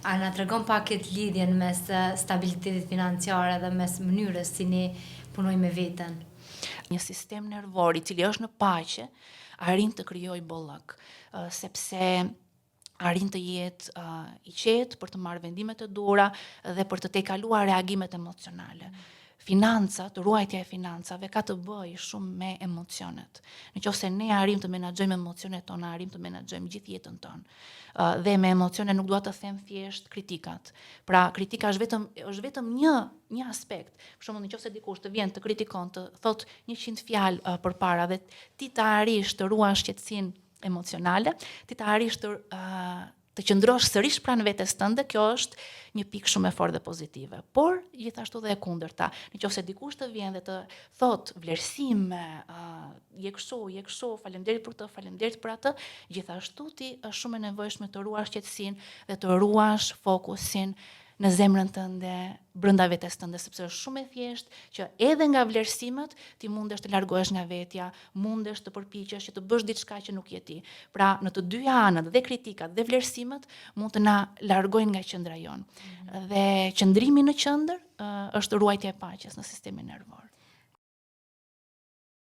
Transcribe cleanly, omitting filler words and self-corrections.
A na tregon pak këtë lidhjen mes stabilitetit financiar dhe mes mënyrës si ne punojmë me veten? Një sistem nervor i cili është në paqe, arrin të krijojë bollëk, sepse arrin të jetë i qetë për të marrë vendime të duhura dhe për të tejkaluar reagimet emocionale. Financat, ruajtja e financave ka të bëjë shumë me emocionet. Nëse ne arrim të menaxhojmë emocionet tona, arrim të menaxhojmë gjithë jetën tonë. Dhe me emocione nuk dua të them thjesht kritikat. Pra, kritika është vetëm një aspekt. Për shembull, nëse dikush të vjen të kritikon, të thot 100 fjalë përpara dhe ti të arrish të ruash qetësinë emocionale, ti të arrish të qëndrosh sërish pranë vetes tënde, kjo është një pikë shumë e fortë dhe pozitive. Por gjithashtu dhe e kundërta. Nëse dikush të vjen dhe të thot vlerësime, je kështu, faleminderit për këtë, faleminderit për atë, gjithashtu ti është shumë e nevojshme të ruash qetësinë dhe të ruash fokusin në zemrën tënde, brenda vetes tënde, sepse është shumë e thjeshtë që edhe nga vlerësimet ti mundesh të largohesh nga vetja, mundesh të përpiqesh që të bësh diçka që nuk je ti. Pra, në të dyja anët, dhe kritikat dhe vlerësimet, mund të na largojnë nga qendra jonë. Dhe qëndrimi në qendër është ruajtja e paqes në sistemin nervor.